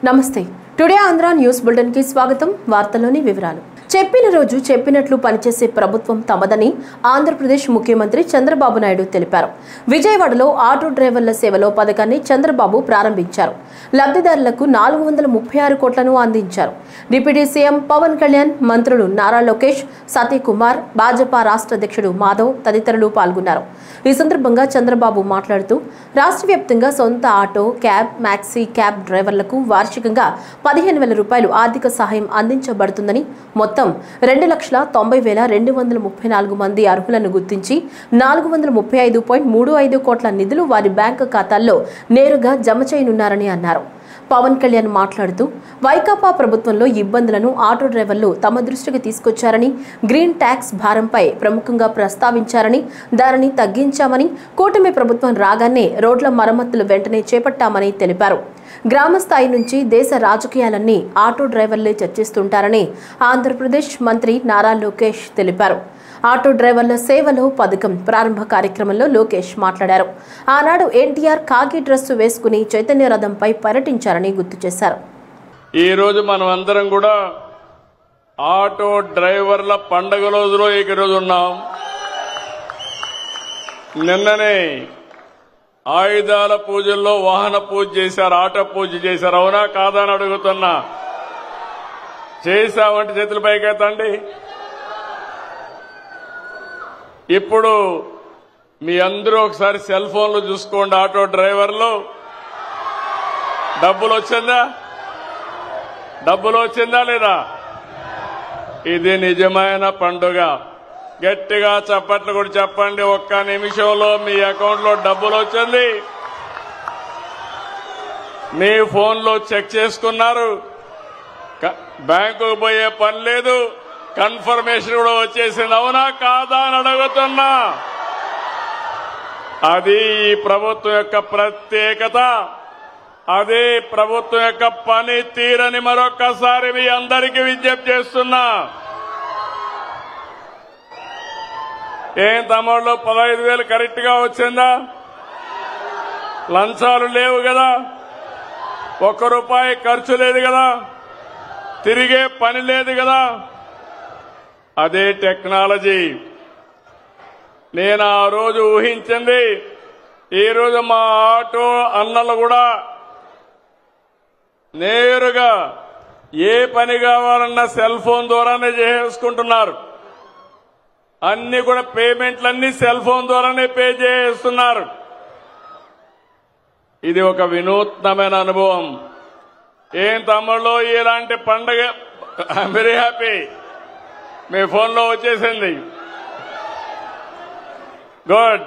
నమస్తే today Andhra news bulletin కి స్వాగతం వార్తల్లోని వివరాలు చెప్పిన రోజు చెప్పినట్లు పనిచేసే ప్రభుత్వం తమదని ఆంధ్రప్రదేశ్ ముఖ్యమంత్రి చంద్రబాబు నాయుడు తెలిపారు విజయవాడలో ఆటో డ్రైవర్ల సేవలో పథకాన్ని చంద్రబాబు ప్రారంభించారు లబ్ధిదారులకు 436 కోట్లను అందించారు డిప్యూటీ సీఎం పవన్ కళ్యాణ్ మంత్రులు నారా లోకేష్ సతీకుమార్ భాజపా రాష్ట్ర అధ్యక్షుడు మాధవ్ తదితరులు పాల్గొన్నారు ఈ సందర్భంగా చంద్రబాబు మాట్లాడుతూ రాష్ట్ర వ్యాప్తంగా సొంత ఆటో క్యాబ్ మ్యాక్సీ క్యాబ్ డ్రైవర్లకు వార్షికంగా 15,000 రూపాయలు ఆర్థిక సహాయం అందించబడుతుందని మొత్తం 2,90,234 మంది అర్హులను గుర్తించి 435.35 కోట్ల నిధులు వారి బ్యాంకు ఖాతాల్లో నేరుగా జమ చేయనున్నారని అన్నారు పవన్ కళ్యాణ్ మాట్లాడుతూ వైకాపా ప్రభుత్వంలో ఇబ్బందులను ఆటో డ్రైవర్లు తమ దృష్టికి తీసుకొచ్చారని గ్రీన్ ట్యాక్స్ భారంపై ప్రముఖంగా ప్రస్తావించారని దానిని తగ్గించామని కూటమి ప్రభుత్వం రాగానే రోడ్ల మరమ్మతులు వెంటనే చేపట్టామని తెలిపారు గ్రామ స్థాయి నుంచి దేశ రాజకీయాలన్నీ ఆటో డ్రైవర్లే చర్చిస్తుంటారని ఆంధ్రప్రదేశ్ మంత్రి నారా లోకేష్ తెలిపారు ఆటో డ్రైవర్ల సేవలో పథకం ప్రారంభ కార్యక్రమంలో లోకేష్ మాట్లాడారు ఆనాడు ఎన్టీఆర్ కాకి డ్రెస్సు వేసుకుని చైతన్య రథంపై పర్యటించారని గుర్తు చేశారు ఈ రోజు మనం అందరం కూడా ఆటో డ్రైవర్ల పండుగ రోజులో ఈ రోజు ఉన్నాం నిన్ననే ఆయుధాల పూజల్లో వాహన పూజ చేశారు ఆటో పూజ చేశారు అవునా కాదా అని అడుగుతున్నా చేశామంటే చేతుల పైకెత్తండి ఇప్పుడు మీ అందరూ ఒకసారి సెల్ ఫోన్లు చూసుకోండి ఆటో డ్రైవర్లు డబ్బులు వచ్చిందా లేదా ఇది నిజమైన పండుగ గట్టిగా చప్పట్లు కూడా చెప్పండి ఒక్క నిమిషంలో మీ అకౌంట్ లో డబ్బులు వచ్చింది మీ ఫోన్లో చెక్ చేసుకున్నారు బ్యాంకుకు పోయే పని లేదు కన్ఫర్మేషన్ కూడా వచ్చేసింది అవునా కాదా అని అడుగుతున్నా అది ఈ ప్రభుత్వం యొక్క ప్రత్యేకత అదే ప్రభుత్వం యొక్క పని తీరని మరొక్కసారి మీ అందరికీ విజ్ఞప్తి చేస్తున్నా ఏం తమ్ముళ్ళు 15,000 కరెక్ట్ గా వచ్చిందా లంచాలు లేవు కదా ₹1 ఖర్చు లేదు కదా తిరిగే పని లేదు కదా అదే టెక్నాలజీ నేను ఆ రోజు ఊహించింది ఈ రోజు మా ఆటో అన్నలు కూడా నేరుగా ఏ పని కావాలన్నా సెల్ ఫోన్ ద్వారానే చేసుకుంటున్నారు అన్ని కూడా పేమెంట్లన్నీ సెల్ ఫోన్ ద్వారానే పే చేస్తున్నారు ఇది ఒక వినూత్నమైన అనుభవం ఏం తమ్ముళ్ళు ఇలాంటి పండుగ ఐఎమ్ వెరీ హ్యాపీ మీ ఫోన్లో వచ్చేసింది గుడ్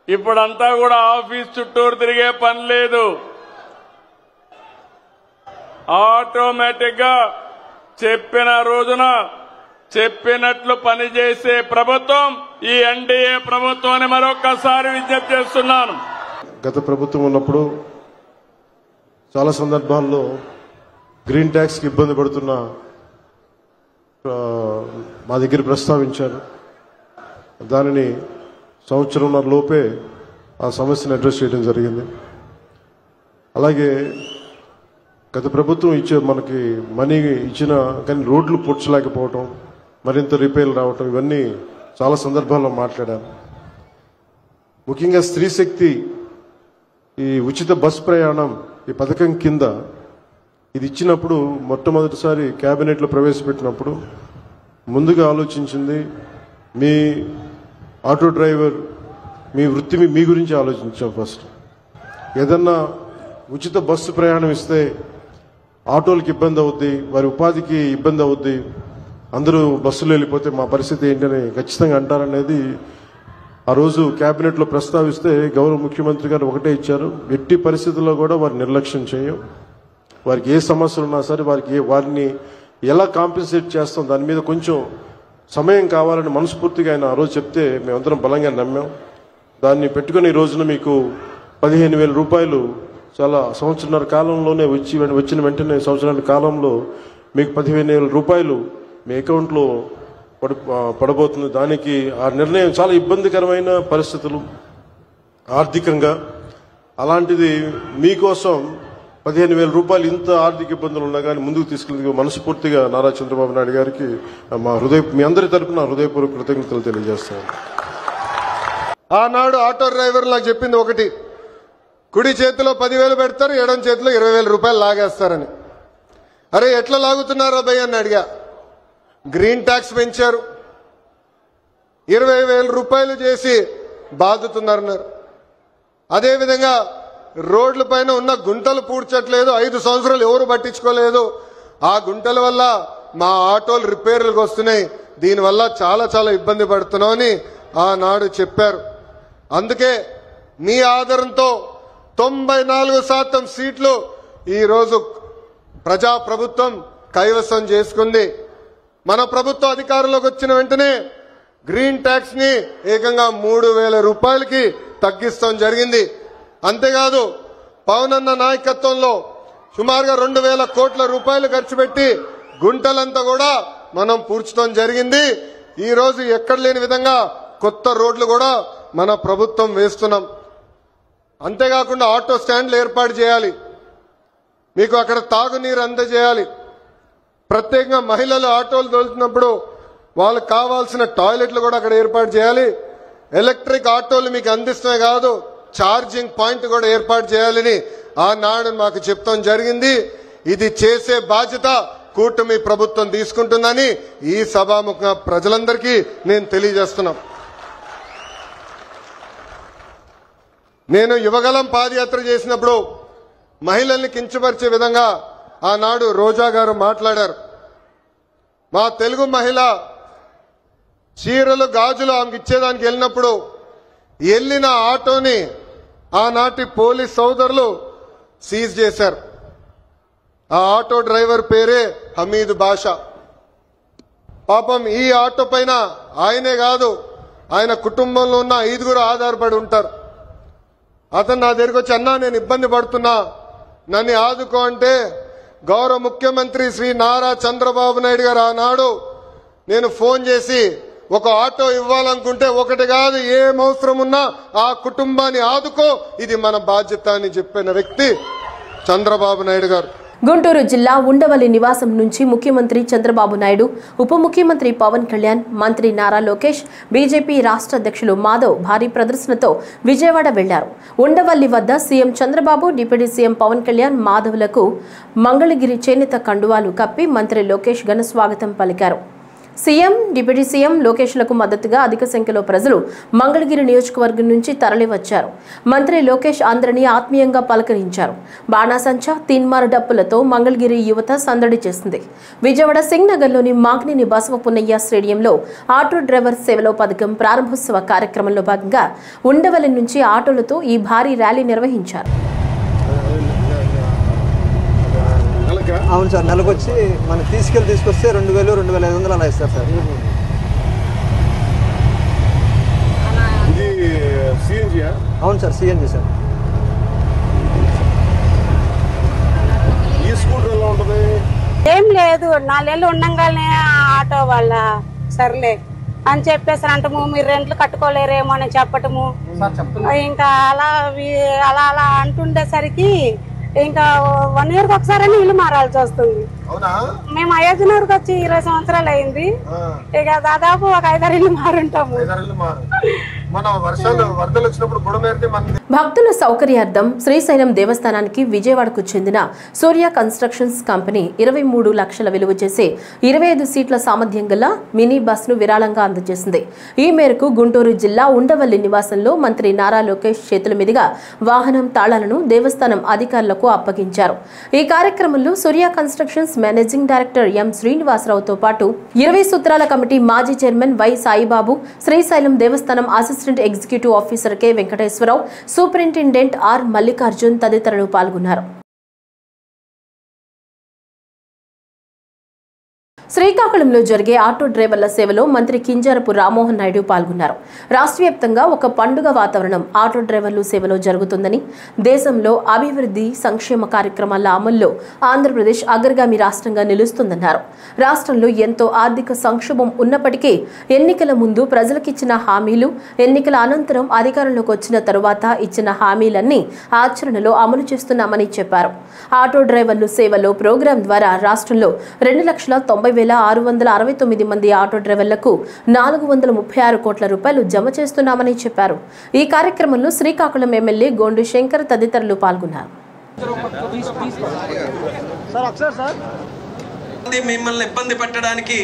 ఇప్పుడంతా కూడా ఆఫీస్ చుట్టూరు తిరిగే పని లేదు ఆటోమేటిక్ గా చెప్పిన రోజున చెప్పినట్లు పనిచేసే ప్రభుత్వం ఈ ఎన్డీఏ ప్రభుత్వాన్ని మరొకసారి విజ్ఞప్తి చేస్తున్నాను గత ప్రభుత్వం ఉన్నప్పుడు చాలా సందర్భాల్లో గ్రీన్ ట్యాక్స్ కి ఇబ్బంది పడుతున్న మా దగ్గర ప్రస్తావించారు దానిని సంవత్సరంన్నర లోపే ఆ సమస్యను అడ్రస్ చేయడం జరిగింది అలాగే గత ప్రభుత్వం మనకి మనీ ఇచ్చిన కానీ రోడ్లు పూడ్చలేకపోవటం మరింత రిపేర్లు రావటం ఇవన్నీ చాలా సందర్భాల్లో మాట్లాడాను ముఖ్యంగా స్త్రీ శక్తి ఈ ఉచిత బస్ ప్రయాణం ఈ పథకం కింద ఇది ఇచ్చినప్పుడు మొట్టమొదటిసారి కేబినెట్లో ప్రవేశపెట్టినప్పుడు ముందుగా ఆలోచించింది మీ ఆటో డ్రైవర్ మీ వృత్తి మీ గురించి ఆలోచించాం ఫస్ట్ ఏదన్నా ఉచిత బస్సు ప్రయాణం ఇస్తే ఆటోలకు ఇబ్బంది అవుద్ది వారి ఉపాధికి ఇబ్బంది అవుద్ది అందరూ బస్సులో వెళ్ళిపోతే మా పరిస్థితి ఏంటని ఖచ్చితంగా అంటారనేది ఆ రోజు కేబినెట్లో ప్రస్తావిస్తే గౌరవ ముఖ్యమంత్రి గారు ఒకటే ఇచ్చారు ఎట్టి పరిస్థితుల్లో కూడా వారిని నిర్లక్ష్యం చేయం వారికి ఏ సమస్యలు ఉన్నా సరే వారిని ఎలా కాంపెన్సేట్ చేస్తాం దాని మీద కొంచెం సమయం కావాలని మనస్ఫూర్తిగా ఆయన ఆ రోజు చెప్తే మేమందరం బలంగా నమ్మాం దాన్ని పెట్టుకుని ఈ రోజున మీకు 15,000 రూపాయలు చాలా సంవత్సరాల కాలంలోనే వచ్చిన వెంటనే సంవత్సరాల కాలంలో మీకు 15,000 రూపాయలు మీ అకౌంట్లో పడబోతుంది దానికి ఆ నిర్ణయం చాలా ఇబ్బందికరమైన పరిస్థితులు ఆర్థికంగా అలాంటిది మీకోసం 15,000 రూపాయలు ఇంత ఆర్థిక ఇబ్బందులు ఉన్నా కానీ ముందుకు తీసుకెళ్ళేందుకు మనస్ఫూర్తిగా నారా చంద్రబాబు నాయుడు గారికి మీ అందరి తరపున హృదయపూర్వక కృతజ్ఞతలు తెలియజేస్తాను. ఆనాడు ఆటో డ్రైవర్ నాకు చెప్పింది ఒకటి, కుడి చేతిలో 10,000 పెడతారు, ఎడం చేతిలో 20,000 రూపాయలు లాగేస్తారని. అరే ఎట్లా లాగుతున్నారా భయ్య అని అడిగా. గ్రీన్ ట్యాక్స్ పెంచారు, 20,000 రూపాయలు చేసి బాదుతున్నారన్నారు. అదేవిధంగా రోడ్ల పైన ఉన్న గుంటలు పూడ్చట్లేదు, 5 సంవత్సరాలు ఎవరు పట్టించుకోలేదు. ఆ గుంటల వల్ల మా ఆటోలు రిపేర్లకు వస్తున్నాయి, దీనివల్ల చాలా చాలా ఇబ్బంది పడుతున్నామని ఆనాడు చెప్పారు. అందుకే మీ ఆదరణతో 94% సీట్లు ఈరోజు ప్రజాప్రభుత్వం కైవసం చేసుకుంది. మన ప్రభుత్వం అధికారంలోకి వచ్చిన వెంటనే గ్రీన్ ట్యాక్స్ ని ఏకంగా 3,000 రూపాయలకి తగ్గిస్తాం జరిగింది. అంతేకాదు పవన్ అన్న నాయకత్వంలో సుమారుగా 2,000 కోట్ల రూపాయలు ఖర్చు పెట్టి గుంటలంతా కూడా మనం పూడ్చడం జరిగింది. ఈ రోజు ఎక్కడ లేని విధంగా కొత్త రోడ్లు కూడా మన ప్రభుత్వం వేస్తున్నాం. అంతేకాకుండా ఆటో స్టాండ్లు ఏర్పాటు చేయాలి, మీకు అక్కడ తాగునీరు అందజేయాలి. ప్రత్యేకంగా మహిళలు ఆటోలు తోలుతున్నప్పుడు వాళ్ళకి కావాల్సిన టాయిలెట్లు కూడా అక్కడ ఏర్పాటు చేయాలి. ఎలక్ట్రిక్ ఆటోలు మీకు అందిస్తమే కాదు, ఛార్జింగ్ పాయింట్ కూడా ఏర్పాటు చేయాలని ఆనాడు మాకు చెప్తాం జరిగింది. ఇది చేసే బాధ్యత కూటమి ప్రభుత్వం తీసుకుంటుందని ఈ సభాముఖంగా ప్రజలందరికీ నేను తెలియజేస్తున్నాం. నేను యువగలం పాదయాత్ర చేసినప్పుడు మహిళల్ని కించపరిచే విధంగా ఆనాడు రోజా గారు మాట్లాడారు. మా తెలుగు మహిళ చీరలు గాజులు ఆమెకి ఇచ్చేదానికి వెళ్ళినప్పుడు వెళ్ళిన ఆటోని ఆనాటి పోలీస్ సోదరులు సీజ్ చేశారు. ఆ ఆటో డ్రైవర్ పేరే హమీద్ బాషా. పాపం ఈ ఆటో పైన ఆయనే కాదు, ఆయన కుటుంబంలో ఉన్న 5గురు ఆధారపడి ఉంటారు. అతను నా దగ్గరికి వచ్చి, అన్నా నేను ఇబ్బంది పడుతున్నా, నన్ను ఆదుకో అంటే గౌరవ ముఖ్యమంత్రి శ్రీ నారా చంద్రబాబు నాయుడు గారు ఆనాడు నేను ఫోన్ చేసి ఒక ఆటో ఇవ్వాలనుకుంటే ఒకటి కాదు, ఏం అవసరం ఉన్నా ఆ కుటుంబాన్ని ఆదుకో, ఇది మన బాధ్యత అని చెప్పిన వ్యక్తి చంద్రబాబు నాయుడు గారు. గుంటూరు జిల్లా ఉండవల్లి నివాసం నుంచి ముఖ్యమంత్రి చంద్రబాబు నాయుడు, ఉప ముఖ్యమంత్రి పవన్ కళ్యాణ్, మంత్రి నారా లోకేష్, బీజేపీ రాష్ట్ర అధ్యక్షులు మాధవ్ భారీ ప్రదర్శనతో విజయవాడ వెళ్లారు. ఉండవల్లి వద్ద CM Chandrababu, deputy CM Pawan Kalyan, మాధవ్లకు మంగళగిరి చేనేత కండువాలు కప్పి మంత్రి లోకేష్ ఘన స్వాగతం పలికారు. సీఎం, డిప్యూటీ సీఎం లోకేష్లకు మద్దతుగా అధిక సంఖ్యలో ప్రజలు మంగళగిరి నియోజకవర్గం నుంచి తరలివచ్చారు. మంత్రి లోకేష్ అందరినీ ఆత్మీయంగా పలకరించారు. బాణాసంచా, తీన్మార్ డప్పులతో మంగళగిరి యువత సందడి చేసింది. విజయవాడ సింగ్ నగర్లోని మాగ్నేని బసవపున్నయ్య స్టేడియంలో ఆటో డ్రైవర్ సేవలో పథకం ప్రారంభోత్సవ కార్యక్రమంలో భాగంగా ఉండవల్లి నుంచి ఆటోలతో ఈ భారీ ర్యాలీ నిర్వహించారు. అవును సార్, నెలకు వచ్చి మనం తీసుకొస్తే 2,000, 2,500 అలా ఇస్తారు సార్. అవును సార్, సిఎన్జి సార్. ఈ స్కూటర్ ఎలా ఉంటుంది? ఏం లేదు, 4 ఏళ్ళు ఉండగానే ఆటో వాళ్ళ సర్లే అని చెప్పేసి అంటము, మీరు రెంట్లు కట్టుకోలేరేమో అని చెప్పటము. ఇంకా అలా అలా అంటుండేసరికి ఇంకా 1 ఇయర్కి ఒకసారి ఇల్లు మారాల్సి వస్తుంది. మేము అయోధ్యనగర్కి వచ్చి 20 సంవత్సరాలు అయింది. ఇక దాదాపు ఒక 5-6 ఇల్లు మారుంటాము. భక్తుల సౌకర్యార్థం శ్రీశైలం దేవస్థానానికి విజయవాడకు చెందిన సూర్య కన్స్ట్రక్షన్స్ కంపెనీ 23 లక్షల విలువ చేసే 25 సీట్ల సామర్థ్యం గల మినీ బస్ ను విరాళంగా అందజేసింది. ఈ మేరకు గుంటూరు జిల్లా ఉండవల్లి నివాసంలో మంత్రి నారా లోకేష్ చేతుల మీదుగా వాహనం తాళాలను దేవస్థానం అధికారులకు అప్పగించారు. ఈ కార్యక్రమంలో సూర్య కన్స్ట్రక్షన్స్ మేనేజింగ్ డైరెక్టర్ ఎం శ్రీనివాసరావుతో పాటు 20 సూత్రాల కమిటీ మాజీ చైర్మన్ వై సాయిబాబు, శ్రీశైలం దేవస్థానం assistant executive officer K Venkateswararao, superintendent R Mallikarjun తదితరులు పాల్గొన్నారు. శ్రీకాకుళంలో జరిగే ఆటో డ్రైవర్ల సేవలో మంత్రి కింజారపు రామ్మోహన్ నాయుడు పాల్గొన్నారు. రాష్ట్ర వ్యాప్తంగా ఒక పండుగ వాతావరణం ఆటో డ్రైవర్లు సేవలో జరుగుతుందని, దేశంలో అభివృద్ధి సంక్షేమ కార్యక్రమాల అమల్లో ఆంధ్రప్రదేశ్ అగ్రగామి రాష్ట్రంగా నిలుస్తుందన్నారు. రాష్ట్రంలో ఎంతో ఆర్థిక సంక్షోభం ఉన్నప్పటికీ ఎన్నికల ముందు ప్రజలకిచ్చిన హామీలు, ఎన్నికల అనంతరం అధికారంలోకి వచ్చిన తరువాత ఇచ్చిన హామీలన్నీ ఆచరణలో అమలు చేస్తున్నామని చెప్పారు. ఆటో డ్రైవర్లు సేవలో ప్రోగ్రాం ద్వారా రాష్ట్రంలో 2,90,669 మంది ఆటో డ్రైవర్లకు 436 కోట్ల రూపాయలు జమ చేస్తున్నామని చెప్పారు. ఈ కార్యక్రమంలో శ్రీకాకుళం ఎమ్మెల్యే గోండు శంకర్ తదితరులు పాల్గొన్నారు. మిమ్మల్ని ఇబ్బంది పెట్టడానికి,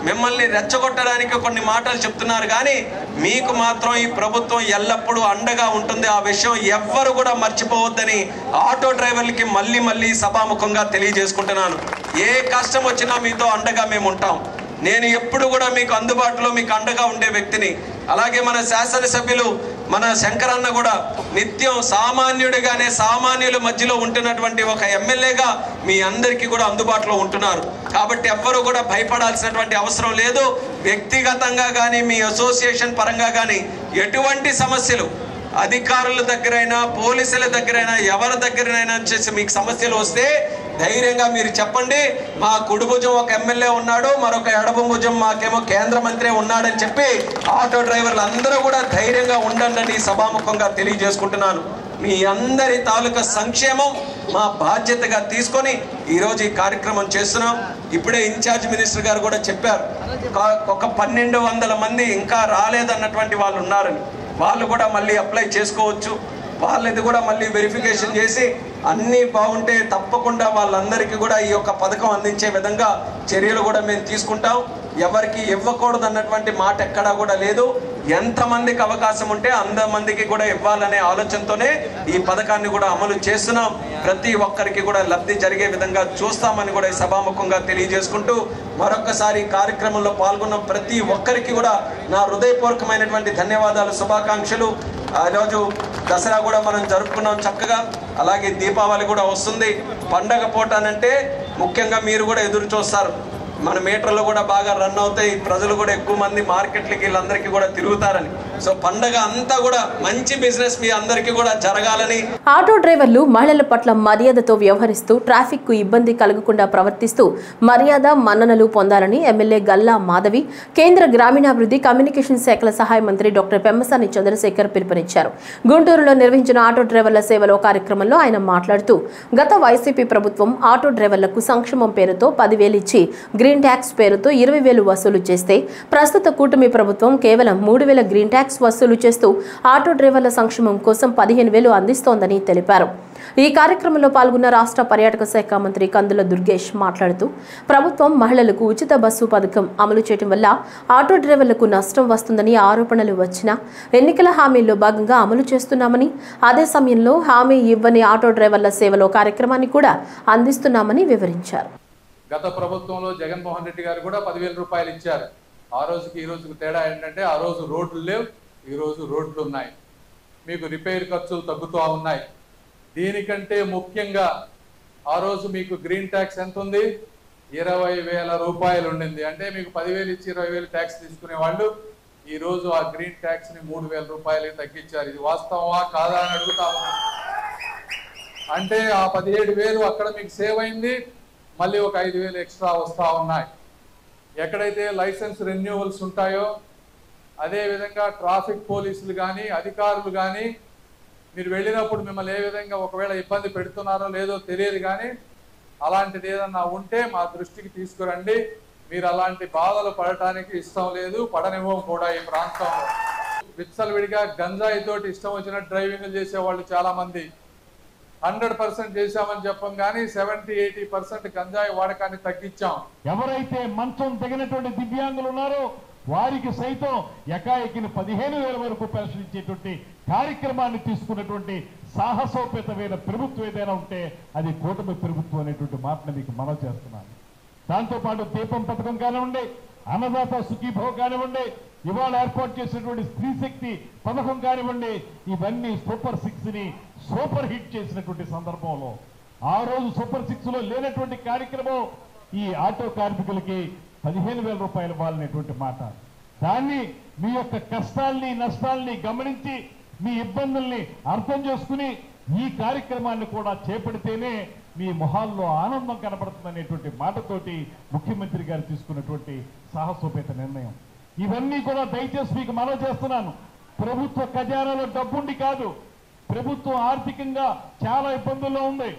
మిమ్మల్ని రెచ్చగొట్టడానికి కొన్ని మాటలు చెప్తున్నారు, కానీ మీకు మాత్రం ఈ ప్రభుత్వం ఎల్లప్పుడూ అండగా ఉంటుంది. ఆ విషయం ఎవ్వరు కూడా మర్చిపోవద్దని ఆటో డ్రైవర్లకి మళ్ళీ మళ్ళీ సభాముఖంగా తెలియజేసుకుంటున్నాను. ఏ కష్టం వచ్చినా మీతో అండగా మేము ఉంటాం. నేను ఎప్పుడు కూడా మీకు అందుబాటులో మీకు అండగా ఉండే వ్యక్తిని. అలాగే మన శాసనసభ్యులు మన శంకరన్న కూడా నిత్యం సామాన్యుడిగానే సామాన్యుల మధ్యలో ఉంటున్నటువంటి ఒక ఎమ్మెల్యేగా మీ అందరికీ కూడా అందుబాటులో ఉంటున్నారు. కాబట్టి ఎవ్వరూ కూడా భయపడాల్సినటువంటి అవసరం లేదు. వ్యక్తిగతంగా కానీ మీ అసోసియేషన్ పరంగా కానీ ఎటువంటి సమస్యలు అధికారుల దగ్గరైనా పోలీసుల దగ్గరైనా ఎవరి దగ్గరైనా వచ్చేసి మీకు సమస్యలు వస్తే ధైర్యంగా మీరు చెప్పండి. మా కుడి భుజం ఒక ఎమ్మెల్యే ఉన్నాడు, మరొక ఎడమ భుజం మాకేమో కేంద్ర మంత్రి ఉన్నాడని చెప్పి ఆటో డ్రైవర్లు అందరూ కూడా ధైర్యంగా ఉండండి సభాముఖంగా తెలియజేసుకుంటున్నాను. మీ అందరి తాలూకా సంక్షేమం మా బాధ్యతగా తీసుకొని ఈరోజు ఈ కార్యక్రమం చేస్తున్నాం. ఇప్పుడే ఇన్ఛార్జ్ మినిస్టర్ గారు కూడా చెప్పారు, ఒక 1200 మంది ఇంకా రాలేదన్నటువంటి వాళ్ళు ఉన్నారని. వాళ్ళు కూడా మళ్ళీ అప్లై చేసుకోవచ్చు. వాళ్ళది కూడా మళ్ళీ వెరిఫికేషన్ చేసి అన్నీ బాగుంటే తప్పకుండా వాళ్ళందరికీ కూడా ఈ యొక్క పథకం అందించే విధంగా చర్యలు కూడా మేము తీసుకుంటాం. ఎవరికి ఇవ్వకూడదు అన్నటువంటి మాట ఎక్కడా కూడా లేదు. ఎంతమందికి అవకాశం ఉంటే అంతమందికి కూడా ఇవ్వాలనే ఆలోచనతోనే ఈ పథకాన్ని కూడా అమలు చేస్తున్నాం. ప్రతి ఒక్కరికి కూడా లబ్ధి జరిగే విధంగా చూస్తామని కూడా ఈ సభాముఖంగా తెలియజేసుకుంటూ మరొకసారి ఈ కార్యక్రమంలో పాల్గొన్న ప్రతి ఒక్కరికి కూడా నా హృదయపూర్వకమైనటువంటి ధన్యవాదాలు, శుభాకాంక్షలు. ఈరోజు దసరా కూడా మనం జరుపుకున్నాం చక్కగా. అలాగే దీపావళి కూడా వస్తుంది. పండగ పూట అంటే ముఖ్యంగా మీరు కూడా ఎదురు చూస్తారు. మన మీటర్లు కూడా బాగా రన్ అవుతాయి, ప్రజలు కూడా ఎక్కువ మంది మార్కెట్లకి వీళ్ళందరికీ కూడా తిరుగుతారని. సో పండగ అంతా కూడా మంచి బిజినెస్ మీ అందరికీ కూడా జరగాలని. ఆటో డ్రైవర్లు మహిళల పట్ల మర్యాదతో వ్యవహరిస్తూ ట్రాఫిక్ కు ఇబ్బంది కలగకుండా ప్రవర్తిస్తూ మర్యాద మన్ననలు పొందాలని ఎమ్మెల్యే గల్లా మాధవి, కేంద్ర గ్రామీణాభివృద్ధి కమ్యూనికేషన్ శాఖల సహాయ మంత్రి డాక్టర్ పెమ్మసాని చంద్రశేఖర్ పిలుపునిచ్చారు. గుంటూరులో నిర్వహించిన ఆటో డ్రైవర్ల సేవలో కార్యక్రమంలో ఆయన మాట్లాడుతూ గత వైసీపీ ప్రభుత్వం ఆటో డ్రైవర్లకు సంక్షేమం పేరుతో 10,000 ఇచ్చి గ్రీన్ ట్యాక్స్ పేరుతో 20,000 వసూలు చేస్తే ప్రస్తుత కూటమి ప్రభుత్వం కేవలం 3,000 గ్రీన్ ట్యాక్స్ వసూలు చేస్తూ ఆటో డ్రైవర్ల సంక్షేమం కోసం 15,000 అందిస్తోందని తెలిపారు. ఈ కార్యక్రమంలో పాల్గొన్న రాష్ట్ర పర్యాటక శాఖ మంత్రి కందుల దుర్గేష్ మాట్లాడుతూ ప్రభుత్వం మహిళలకు ఉచిత బస్సు పథకం అమలు చేయడం వల్ల ఆటో డ్రైవర్లకు నష్టం వస్తుందని ఆరోపణలు వచ్చినా ఎన్నికల హామీల్లో భాగంగా అమలు చేస్తున్నామని, అదే సమయంలో హామీ ఇవ్వని ఆటో డ్రైవర్ల సేవలో కార్యక్రమాన్ని కూడా అందిస్తున్నామని వివరించారు. గత ప్రభుత్వంలో జగన్మోహన్ రెడ్డి గారు కూడా 10,000 రూపాయలు ఇచ్చారు. ఆ రోజుకి ఈ రోజుకి తేడా ఏంటంటే ఆ రోజు రోడ్లు లేవు, ఈ రోజు రోడ్లు ఉన్నాయి. మీకు రిపేర్ ఖర్చులు తగ్గుతూ ఉన్నాయి. దీనికంటే ముఖ్యంగా ఆ రోజు మీకు గ్రీన్ ట్యాక్స్ ఎంత ఉంది? 20,000 రూపాయలు ఉండింది. అంటే మీకు 10,000 ఇచ్చి 20,000 ట్యాక్స్ తీసుకునే వాళ్ళు ఈ రోజు ఆ గ్రీన్ ట్యాక్స్ ని 3,000 రూపాయలకి తగ్గించారు. ఇది వాస్తవమా కాదా అని అడుగుతాము. అంటే ఆ 17,000 అక్కడ మీకు సేవ్ అయింది, మళ్ళీ ఒక 5,000 ఎక్స్ట్రా వస్తూ ఉన్నాయి. ఎక్కడైతే లైసెన్స్ రెన్యూవల్స్ ఉంటాయో అదేవిధంగా ట్రాఫిక్ పోలీసులు కానీ అధికారులు కానీ మీరు వెళ్ళినప్పుడు మిమ్మల్ని ఏ విధంగా ఒకవేళ ఇబ్బంది పెడుతున్నారో లేదో తెలియదు, కానీ అలాంటిది ఏదన్నా ఉంటే మా దృష్టికి తీసుకురండి. మీరు అలాంటి బాధలు పడటానికి ఇష్టం లేదు, పడనివ్వం కూడా. ఈ ప్రాంతంలో విచ్చలవిడిగా గంజాయి తోటి ఇష్టం వచ్చినట్టు డ్రైవింగ్లు చేసేవాళ్ళు చాలా మంది. 100% చేశామని చెప్పం కానీ 70-80% గంజాయి వాడకాన్ని తగ్గించాం. ఎవరైతే మంచం తగినటువంటి దివ్యాంగులు ఉన్నారో వారికి సైతం ఎకాఎకిని 15,000 వరకు పెన్షన్ ఇచ్చేటువంటి కార్యక్రమాన్ని తీసుకున్నటువంటి సాహసోపేతమైన ప్రభుత్వం ఏదైనా ఉంటే అది కూటమి ప్రభుత్వం అనేటువంటి మాటను మీకు మనవి చేస్తున్నాను. దాంతోపాటు దీపం పథకం కానివ్వండి, అన్నదాత సుఖీభో కానివ్వండి, ఇవాళ ఏర్పాటు చేసినటువంటి స్త్రీ శక్తి పథకం కానివ్వండి, ఇవన్నీ సూపర్ 6ని సూపర్ హిట్ చేసినటువంటి సందర్భంలో ఆ రోజు సూపర్ 6లో లేనటువంటి కార్యక్రమం ఈ ఆటో కార్మికులకి 15,000 రూపాయలు ఇవ్వాలనేటువంటి మాట. దాన్ని మీ యొక్క కష్టాల్ని నష్టాల్ని గమనించి మీ ఇబ్బందుల్ని అర్థం చేసుకుని ఈ కార్యక్రమాన్ని కూడా చేపడితేనే మీ మొహాల్లో ఆనందం కనబడుతుందనేటువంటి మాటతోటి ముఖ్యమంత్రి గారు తీసుకున్నటువంటి సాహసోపేత నిర్ణయం. ఇవన్నీ కూడా దయచేసి మీకు మనవి చేస్తున్నాను. ప్రభుత్వ ఖజానాలో డబ్బుండి కాదు, ప్రభుత్వం ఆర్థికంగా చాలా ఇబ్బందుల్లో ఉంది.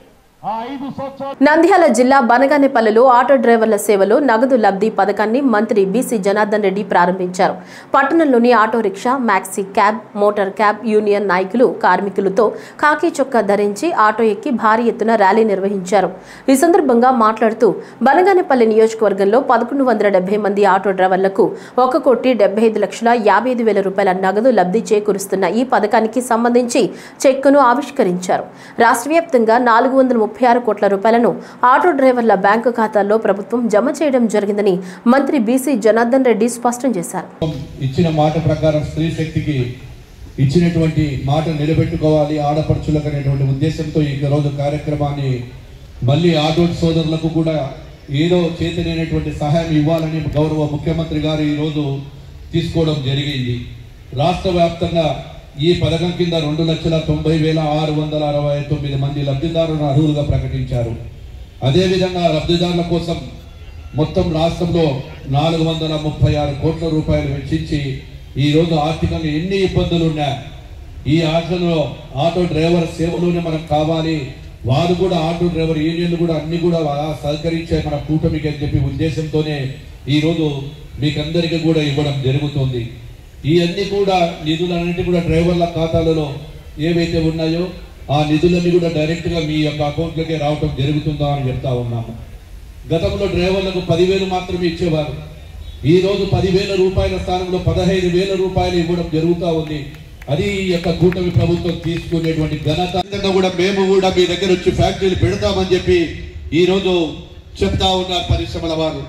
నంద్యాల జిల్లా బనగానేపల్లిలో ఆటో డ్రైవర్ల సేవలో నగదు లబ్ధి పథకాన్ని మంత్రి బీసీ జనార్దన్ రెడ్డి ప్రారంభించారు. పట్టణంలోని auto rickshaw, maxi cab, motor cab union నాయకులు కార్మికులతో కాకి చొక్కా ధరించి ఆటో ఎక్కి భారీ ఎత్తున ర్యాలీ నిర్వహించారు. ఈ సందర్భంగా మాట్లాడుతూ బనగానేపల్లి నియోజకవర్గంలో 1170 మంది ఆటో డ్రైవర్లకు 1,75,55,000 రూపాయల నగదు లబ్ధి చేకూరుస్తున్న ఈ పథకానికి సంబంధించి చెక్కును ఆవిష్కరించారు. రాష్ట్ర వ్యాప్తంగా 436 కోట్ల రూపాయలను ఆటో డ్రైవర్ల బ్యాంకు ఖాతాల్లో ప్రభుత్వం జమ చేయడం జరిగిందని మంత్రి బీసీ జనార్దన్ రెడ్డి స్పష్టం చేశారు. ఇచ్చిన మాట ప్రకారం స్త్రీ శక్తికి ఇచ్చినటువంటి మాట నిలబెట్టుకోవాలి ఆడపడుచులకు అనేటువంటి ఉద్దేశంతో ఈ రోజు కార్యక్రమాన్ని మళ్ళీ ఆటో సోదరులకు కూడా ఏదో చేతనైనటువంటి సహాయం ఇవ్వాలని గౌరవ ముఖ్యమంత్రి గారు ఈరోజు తీసుకోవడం జరిగింది. రాష్ట్ర వ్యాప్తంగా ఈ పథకం కింద 2,90,669 మంది లబ్ధిదారులను అర్హులుగా ప్రకటించారు. అదేవిధంగా లబ్ధిదారుల కోసం మొత్తం రాష్ట్రంలో 436 కోట్ల రూపాయలు వెచ్చించి ఈరోజు ఆర్థికంగా ఎన్ని ఇబ్బందులు ఉన్నా ఈ ఆటలో ఆటో డ్రైవర్ సేవలోనే మనకు కావాలి, వారు కూడా ఆటో డ్రైవర్ యూనియన్లు కూడా అన్ని కూడా సహకరించే మన కూటమికి అని చెప్పి ఉద్దేశంతోనే ఈరోజు మీకందరికీ కూడా ఇవ్వడం జరుగుతుంది. ఈ అన్ని కూడా నిధులన్నింటి కూడా డ్రైవర్ల ఖాతాలలో ఏవైతే ఉన్నాయో ఆ నిధులన్నీ కూడా డైరెక్ట్గా మీ యొక్క అకౌంట్లకే రావటం జరుగుతుందా అని చెప్తా ఉన్నాము. గతంలో డ్రైవర్లకు 10,000 మాత్రమే ఇచ్చేవారు. ఈరోజు 10,000 రూపాయల స్థానంలో 15,000 రూపాయలు ఇవ్వడం జరుగుతూ ఉంది. అది ఈ యొక్క కూటమి ప్రభుత్వం తీసుకునేటువంటి ఘనత కూడా మేము కూడా మీ దగ్గర వచ్చి ఫ్యాక్టరీలు పెడతామని చెప్పి ఈరోజు చెప్తా ఉన్నారు పరిశ్రమల వారు.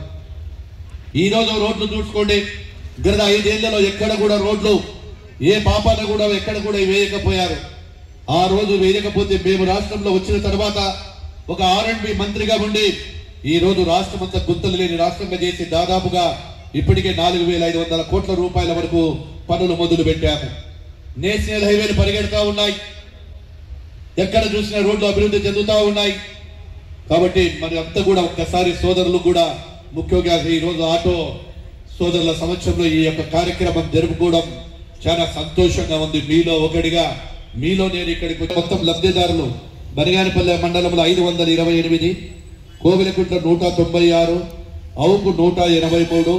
ఈరోజు రోడ్లు చూసుకోండి, గత 5 ఏళ్లలో ఎక్కడ కూడా రోడ్లు ఏ పాపాన కూడా ఎక్కడ కూడా వేయకపోయారు. ఆ రోజు వేయకపోతే మేము రాష్ట్రంలో వచ్చిన తర్వాత ఒక R&B మంత్రిగా ఉండి ఈ రోజు రాష్ట్రం అంతా గుర్తులు లేని రాష్ట్రంగా చేసి దాదాపుగా ఇప్పటికే 4,500 కోట్ల రూపాయల వరకు పనులు మొదలు పెట్టాము. నేషనల్ హైవేలు పరిగెడతా ఉన్నాయి, ఎక్కడ చూసినా రోడ్లు అభివృద్ధి చెందుతా ఉన్నాయి. కాబట్టి మరి అంతా కూడా ఒక్కసారి సోదరులు కూడా ముఖ్యంగా ఈ రోజు ఆటో సోదరుల సమక్షంలో ఈ యొక్క కార్యక్రమం జరుపుకోవడం చాలా సంతోషంగా ఉంది. మీలో ఒకటిగా మీలో నేను ఇక్కడికి మొత్తం లబ్ధిదారులు బనగానేపల్లి మండలంలో 528, కోవిలకుంట్ల 196, అవుకు 183,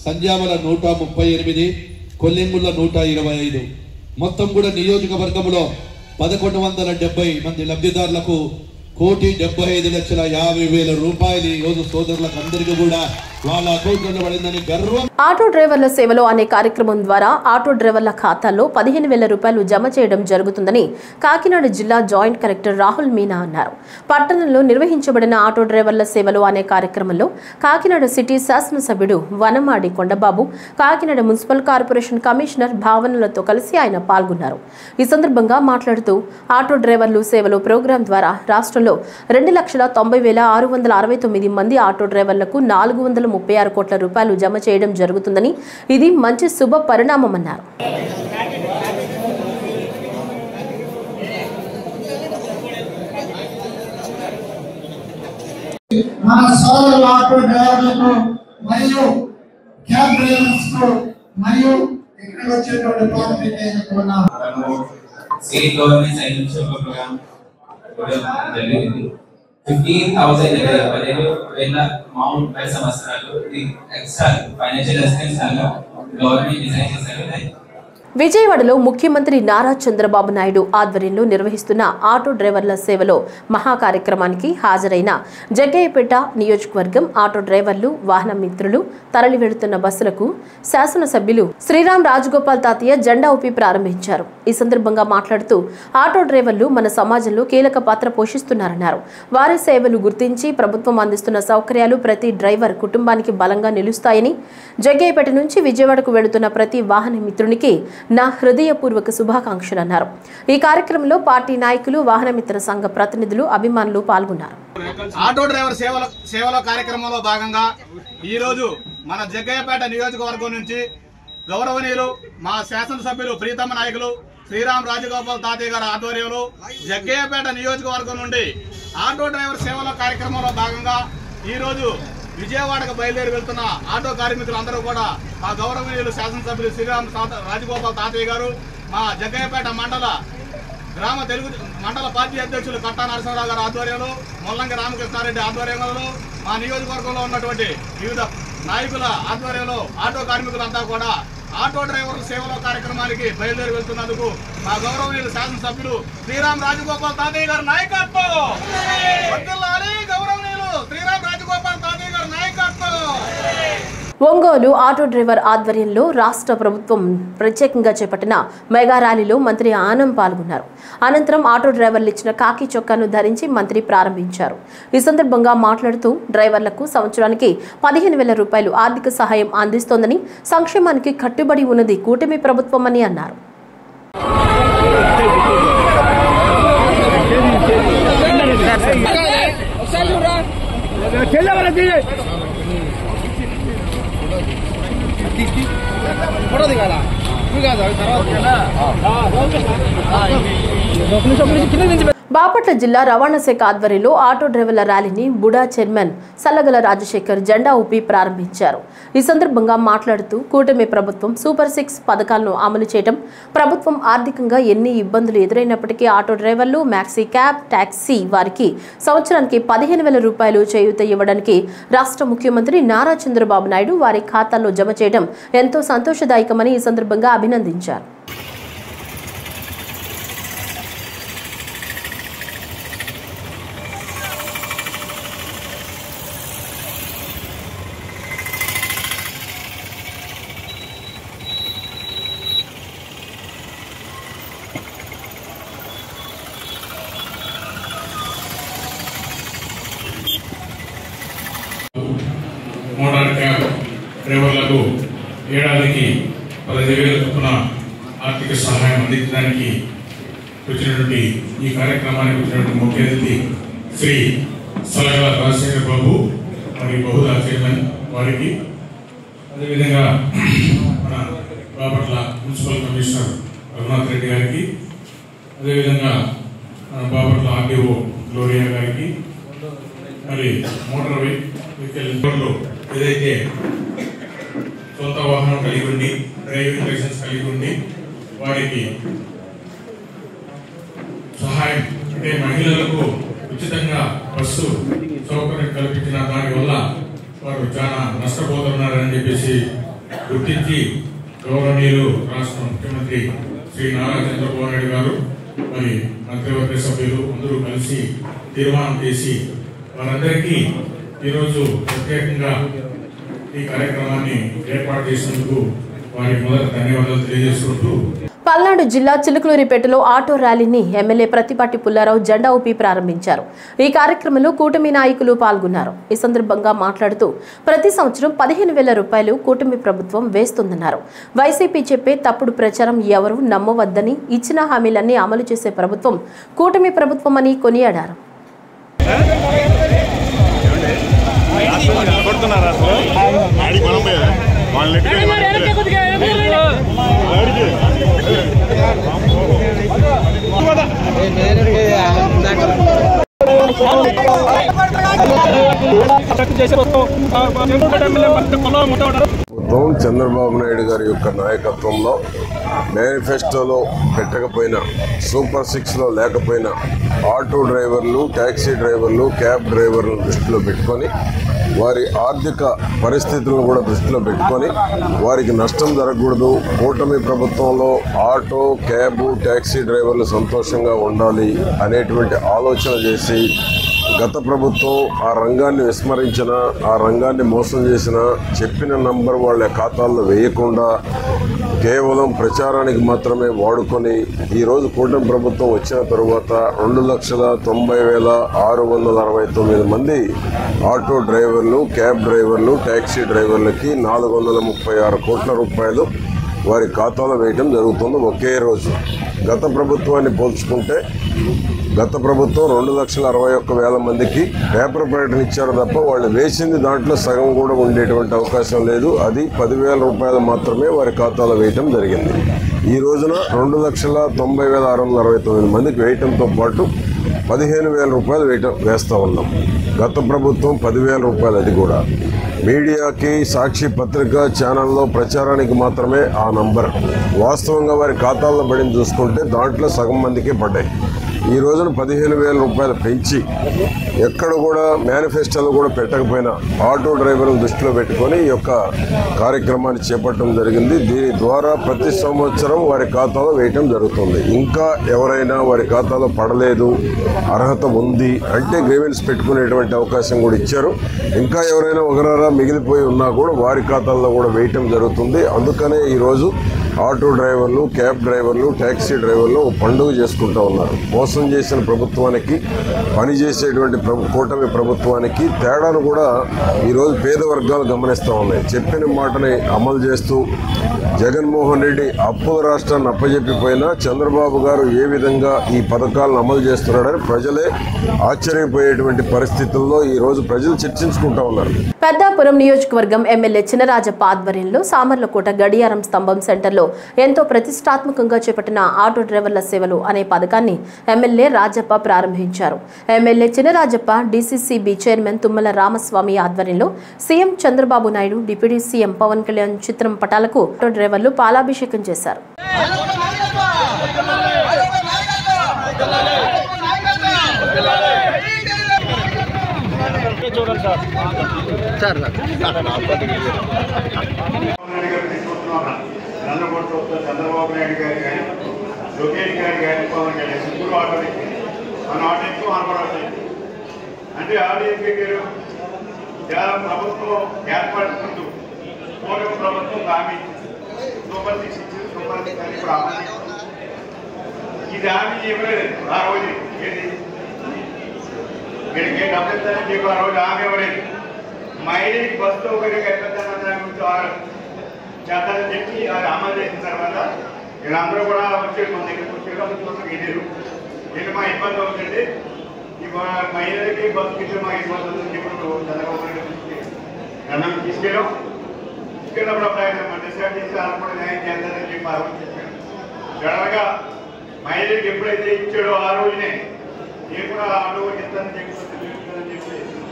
సంజామల 138, కొల్లెంగుళ్ళ 125, మొత్తం కూడా నియోజకవర్గంలో 1170 మంది లబ్ధిదారులకు 1,75,50,000 రూపాయలు ఈ రోజు సోదరులకు అందరికీ కూడా వాళ్ళ అకౌంట్లో పడిందని గర్వం. ఆటో డ్రైవర్ల సేవలో అనే కార్యక్రమం ద్వారా ఆటో డ్రైవర్ల ఖాతాల్లో 15,000 రూపాయలు జమ చేయడం జరుగుతుందని కాకినాడ జిల్లా జాయింట్ కలెక్టర్ రాహుల్ మీనా అన్నారు. పట్టణంలో నిర్వహించబడిన ఆటో డ్రైవర్ల సేవలో అనే కార్యక్రమంలో కాకినాడ సిటీ శాసనసభ్యుడు Vanamadi Kondababu, Kakinada municipal corporation commissioner భావనలతో కలిసి ఆయన పాల్గొన్నారు. ఈ సందర్భంగా మాట్లాడుతూ ఆటో డ్రైవర్లు సేవలో ప్రోగ్రాం ద్వారా రాష్ట్రంలో 2,90,669 మంది ఆటో డ్రైవర్లకు 436 కోట్ల రూపాయలు జమ చేయడం జరుగుతుందని, ఇది మంచి శుభ పరిణామమన్నారు. మన సోదరుల ఆటో డ్రైవర్లకు మరియు క్యాబ్ డ్రైవర్స్కు మరియు ఇక్కడ వచ్చేటువంటి పాత్రికేయులకు స్టేట్ గవర్నమెంట్ సైడ్ నుంచి ఒక ప్రోగ్రామ్ జరిగింది. 15,000 అమౌంట్ పై సంవత్సరాలు extra financial assistance government design చేశారు. విజయవాడలో ముఖ్యమంత్రి నారా చంద్రబాబు నాయుడు ఆధ్వర్యంలో నిర్వహిస్తున్న ఆటో డ్రైవర్ల సేవలో మహా కార్యక్రమానికి హాజరైన జగ్గయ్యపేట నియోజకవర్గం ఆటో డ్రైవర్లు, వాహన మిత్రులు తరలి వెళుతున్న బస్సులకు శాసనసభ్యులు శ్రీరామ్ రాజగోపాల్ తాతయ్య జెండా ఊపి ప్రారంభించారు. ఈ సందర్భంగా మాట్లాడుతూ ఆటో డ్రైవర్లు మన సమాజంలో కీలక పాత్ర పోషిస్తున్నారన్నారు. వారి సేవలు గుర్తించి ప్రభుత్వం అందిస్తున్న సౌకర్యాలు ప్రతి డ్రైవర్ కుటుంబానికి బలంగా నిలుస్తాయని, జగ్గయ్యపేట నుంచి విజయవాడకు వెళుతున్న ప్రతి వాహన మిత్రునికి నా హృదయపూర్వక శుభాకాంక్షలు అన్నారు. ఈ కార్యక్రమంలో పార్టీ నాయకులు, వాహన మిత్ర సంఘ ప్రతినిధులు, అభిమానులు పాల్గొన్నారు. ఆటో డ్రైవర్ సేవలో కార్యక్రమంలో భాగంగా ఈరోజు మన జగ్గయ్యపేట నియోజకవర్గం నుంచి గౌరవనీయులు మా శాసనసభ్యులు ప్రీతమ నాయకులు శ్రీరామ్ రాజగోపాల్ తాతయ్య గారి ఆధ్వర్యంలో జగ్గయ్యపేట నియోజకవర్గం నుండి ఆటో డ్రైవర్ సేవల కార్యక్రమంలో భాగంగా ఈరోజు విజయవాడకు బయలుదేరి వెళ్తున్న ఆటో కార్మికులందరూ కూడా మా గౌరవనీయులు శాసనసభ్యులు శ్రీరామ్ రాజగోపాల్ తాతయ్య గారు, మా జగ్గయ్యపేట మండల పార్టీ అధ్యక్షులు కట్టా నరసింహరావు గారి ఆధ్వర్యంలో, ముల్లంగి రామకృష్ణారెడ్డి ఆధ్వర్యంలో, మా నియోజకవర్గంలో ఉన్నటువంటి వివిధ నాయకుల ఆధ్వర్యంలో ఆటో కార్మికులంతా కూడా ఆటో డ్రైవర్ల సేవల కార్యక్రమానికి బయలుదేరి వెళ్తున్నందుకు మా గౌరవనీయులు శాసనసభ్యులు శ్రీరామ్ రాజగోపాల్ తాతయ్య గారి నాయకత్వం వర్ధిల్లాలి. గౌరవనీయులు శ్రీరామ్ రాజగోపాల్ తాతయ్య గారి నాయకత్వం. ఒంగోలు ఆటో డ్రైవర్ ఆధ్వర్యంలో రాష్ట్ర ప్రభుత్వం ప్రత్యేకంగా చేపట్టిన మెగా ర్యాలీలో మంత్రి ఆనం పాల్గొన్నారు. అనంతరం ఆటో డ్రైవర్లు ఇచ్చిన కాకి చొక్కాను ధరించి మంత్రి ప్రారంభించారు. ఈ సందర్భంగా మాట్లాడుతూ డ్రైవర్లకు సంవత్సరానికి 15,000 రూపాయలు ఆర్థిక సహాయం అందిస్తోందని, సంక్షేమానికి కట్టుబడి ఉన్నది కూటమి ప్రభుత్వం అని అన్నారు. బాపట్ల జిల్లా రవాణా శాఖ ఆధ్వర్యంలో ఆటో డ్రైవర్ల ర్యాలీని బుడా చైర్మన్ సల్లగల రాజశేఖర్ జెండా ఊపి ప్రారంభించారు. ఈ సందర్భంగా మాట్లాడుతూ కూటమి ప్రభుత్వం సూపర్ 6 పథకాలను అమలు చేయడం, ప్రభుత్వం ఆర్థికంగా ఎన్ని ఇబ్బందులు ఎదురైనప్పటికీ ఆటో డ్రైవర్లు, మ్యాక్సీ క్యాబ్, టాక్సీ వారికి సంవత్సరానికి 15,000 రూపాయలు చేయూత ఇవ్వడానికి రాష్ట్ర ముఖ్యమంత్రి నారా చంద్రబాబు నాయుడు వారి ఖాతాల్లో జమ చేయడం ఎంతో సంతోషదాయకమని ఈ సందర్భంగా అభినందించారు. మోటార్ క్యాబ్ డ్రైవర్లకు ఏడాదికి 15,000 చొప్పున ఆర్థిక సహాయం అందించడానికి వచ్చినటువంటి ఈ కార్యక్రమానికి వచ్చినటువంటి ముఖ్య అతిథి శ్రీ సలగల రాజశేఖర్ బాబు మరియు బహుదా చైర్మన్ వారికి, అదేవిధంగా మన బాపట్ల మున్సిపల్ కమిషనర్ రఘునాథ్ రెడ్డి గారికి, అదేవిధంగా మన బాపట్ల ఆర్డీఓ గ్లోరియా గారికి, మరి మోటార్ వెహికల్ ఏదైతే సొంత వాహనం కలిగి ఉండి డ్రైవింగ్ లైసెన్స్ కలిగి ఉండి వారికి సహాయం అంటే మహిళలకు ఉచితంగా బస్సు సౌకర్యం కల్పించిన దానివల్ల వారు చాలా నష్టపోతున్నారని చెప్పేసి గుర్తించి గౌరవనీయులు రాష్ట్ర ముఖ్యమంత్రి శ్రీ నారా చంద్రబాబు నాయుడు గారు మరి మంత్రివర్గ సభ్యులు అందరూ కలిసి తీర్మానం చేసి వారందరికీ ఈరోజు ప్రత్యేకంగా ఈ కార్యక్రమాన్ని ఏర్పాటు చేసినందుకు వారికి మొదట ధన్యవాదాలు తెలియజేసుకుంటూ, పల్నాడు జిల్లా చిలుకలూరిపేటలో ఆటో ర్యాలీని ఎమ్మెల్యే ప్రతిపాటి పుల్లారావు జెండా ఊపి ప్రారంభించారు. ఈ కార్యక్రమంలో కూటమి నాయకులు పాల్గొన్నారు. ఈ సందర్భంగా మాట్లాడుతూ ప్రతి సంవత్సరం 15,000 రూపాయలు కూటమి ప్రభుత్వం వేస్తుందన్నారు. వైసీపీ చెప్పే తప్పుడు ప్రచారం ఎవరూ నమ్మవద్దని, ఇచ్చిన హామీలన్నీ అమలు చేసే ప్రభుత్వం కూటమి ప్రభుత్వం అని కొనియాడారు. చంద్రబాబు నాయుడు గారి యొక్క నాయకత్వంలో మేనిఫెస్టోలో పెట్టకపోయినా, సూపర్ 6లో లేకపోయినా ఆటో డ్రైవర్లు, టాక్సీ డ్రైవర్లు, క్యాబ్ డ్రైవర్లను దృష్టిలో పెట్టుకొని వారి ఆర్థిక పరిస్థితులను కూడా దృష్టిలో పెట్టుకొని వారికి నష్టం జరగకూడదు, కూటమి ప్రభుత్వంలో ఆటో, క్యాబ్, టాక్సీ డ్రైవర్లు సంతోషంగా ఉండాలి అనేటువంటి ఆలోచన చేసి గత ప్రభుత్వం ఆ రంగాన్ని విస్మరించిన, ఆ రంగాన్ని మోసం చేసిన, చెప్పిన నంబర్ వాళ్ళ ఖాతాల్లో వేయకుండా కేవలం ప్రచారానికి మాత్రమే వాడుకొని ఈరోజు కూటమి ప్రభుత్వం వచ్చిన తరువాత 2,90,669 మంది ఆటో డ్రైవర్లు, క్యాబ్ డ్రైవర్లు, టాక్సీ డ్రైవర్లకి 436 కోట్ల రూపాయలు వారి ఖాతాలో వేయటం జరుగుతుంది ఒకే రోజు. గత ప్రభుత్వాన్ని పోల్చుకుంటే గత ప్రభుత్వం 2,61,000 మందికి పేపర్ ప్రకటన ఇచ్చారు తప్ప వాళ్ళు వేసింది దాంట్లో సగం కూడా ఉండేటువంటి అవకాశం లేదు. అది 10,000 రూపాయలు మాత్రమే వారి ఖాతాలో వేయటం జరిగింది. ఈ రోజున 2,90,669 మందికి వేయటంతో పాటు 15,000 రూపాయలు వేస్తూ ఉన్నాం. గత ప్రభుత్వం 10,000 రూపాయలు. అది కూడా మీడియాకి, సాక్షి పత్రిక ఛానల్లో ప్రచారానికి మాత్రమే ఆ నంబర్. వాస్తవంగా వారి ఖాతాల్లో పడింది చూసుకుంటే దాంట్లో సగం మందికే పడ్డాయి. ఈ రోజున 15,000 రూపాయలు పెంచి ఎక్కడ కూడా మేనిఫెస్టోలో కూడా పెట్టకపోయినా ఆటో డ్రైవర్లను దృష్టిలో పెట్టుకొని ఈ యొక్క కార్యక్రమాన్ని చేపట్టడం జరిగింది. దీని ద్వారా ప్రతి సంవత్సరం వారి ఖాతాలో వేయటం జరుగుతుంది. ఇంకా ఎవరైనా వారి ఖాతాలో పడలేదు, అర్హత ఉంది అంటే గ్రీవెన్స్ పెట్టుకునేటువంటి అవకాశం కూడా ఇచ్చారు. ఇంకా ఎవరైనా ఒకరారా మిగిలిపోయి ఉన్నా కూడా వారి ఖాతాల్లో కూడా వేయటం జరుగుతుంది. అందుకనే ఈరోజు ఆటో డ్రైవర్లు, క్యాబ్ డ్రైవర్లు, ట్యాక్సీ డ్రైవర్లు పండుగ చేసుకుంటూ ఉన్నారు. మోసం చేసిన ప్రభుత్వానికి, పనిచేసేటువంటి కూటమి ప్రభుత్వానికి తేడాను కూడా ఈరోజు పేద వర్గాలు గమనిస్తూ ఉన్నాయి. చెప్పిన మాటని అమలు చేస్తూ జగన్మోహన్ రెడ్డి అప్పుల రాష్ట్రాన్ని అప్పజెప్పిపోయినా చంద్రబాబు గారు ఏ విధంగా ఈ పథకాలను అమలు చేస్తున్నాడని ప్రజలే ఆశ్చర్యపోయేటువంటి పరిస్థితుల్లో ఈరోజు ప్రజలు చర్చించుకుంటూ ఉన్నారు. పెద్దాపురం నియోజకవర్గం ఎమ్మెల్యే చినరాజప్ప ఆధ్వర్యంలో సామర్లకోట గడియారం స్తంభం సెంటర్లో ఎంతో ప్రతిష్టాత్మకంగా చేపట్టిన ఆటో డ్రైవర్ల సేవలు అనే పథకాన్ని ఎమ్మెల్యే రాజప్ప ప్రారంభించారు. MLA Chinarajappa DCCB chairman Tummala Ramaswamy ఆధ్వర్యంలో CM Chandrababu Naidu, deputy CM Pawan Kalyan చిత్రం పటాలకు ఆటో డ్రైవర్లు పాలాభిషేకం చేశారు. చంద్రబాబు నాయుడు గారు కానీ, లోకేష్ గారు కానీ, పవన్ కళ్యాణ్ ముగ్గురు ఆటో ఎక్కి మన ఆటో ఎక్కువ ఆటో అంటే ఆటో ఎక్కారు. చాలా ప్రభుత్వం ఏర్పడుతుంటూ కూటమి ప్రభుత్వం హామీ సూపర్ 6 ఇచ్చింది. సూపర్ 6 అని ఇప్పుడు అమలు ఇది హామీ ఇవ్వలేదు. ఆ రోజు ఏది వీళ్ళకి డబ్బులు ఇస్తానని చెప్పి ఆ రోజు హామీ ఇవ్వలేదు. మైలేజ్ బస్సు ఒకరికి ఎట్లా చేద్దామని చెప్పి అది అమలు చేసిన తర్వాత వీళ్ళందరూ కూడా వచ్చారు. మన దగ్గరకు వచ్చేటప్పుడు వెళ్ళారు. వీళ్ళు మా ఇబ్బంది అవుతుంది, ఈ మహిళలకి బస్సుకి మా ఇబ్బంది అవుతుంది చెప్పి చంద్రబాబు నాయుడు నన్ను తీసుకెళ్ళాం. తీసుకెళ్ళినప్పుడు అప్పుడు ఆయన డిసైడ్ చేసి వాళ్ళు కూడా న్యాయం చేద్దామని చెప్పి ఆ రోజు చెప్పాను. జనరల్గా మహిళలకు ఎప్పుడైతే ఇచ్చాడో ఆ రోజునే నేను కూడా ఆటో ఇస్తానని చెప్పి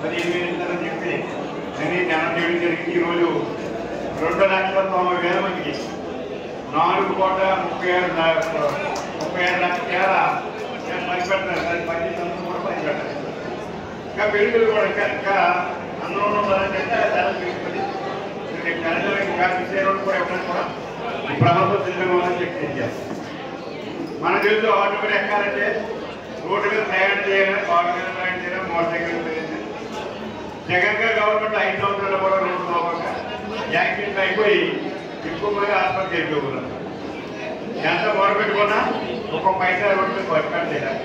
15,000 ఇస్తానని చెప్పి అన్ని జ్ఞానం చేయడం జరిగింది. ఈరోజు 2,90,000 మందికి 4,36,00,000 పనిపెడతారు. దానికి 10 కూడా పనిపెడతారు. ఇంకా పెరుగుదల కూడా ఇంకా అందులో ఉండాలంటే చాలా పెరుగుతుంది. ఇంకా తీసే రోడ్డు కూడా ఎవరైనా కూడా ఈ ప్రభుత్వం సిద్ధంగా ఉందని చెప్పి తెలియజేస్తాం. మన తెలుసు ఆటో కూడా ఎక్కాలంటే రోడ్డు మీద ప్రయాణం చేయాలని, కారు మీద ప్రయాణం చేయాలని, మోటార్ సైకిల్ ప్రయాణం. జగన్ గారు గవర్నమెంట్ 5 సంవత్సరాలు కూడా రోడ్డు పోకుండా యాక్సిడెంట్ అయిపోయి ఎక్కువ మంది ఆసుపత్రికి వెళ్ళిపోతున్నారు. ఎంత మొదలుపెట్టుకున్నా ఒక పైసా రోడ్డు పట్టుకెళ్ళాలి.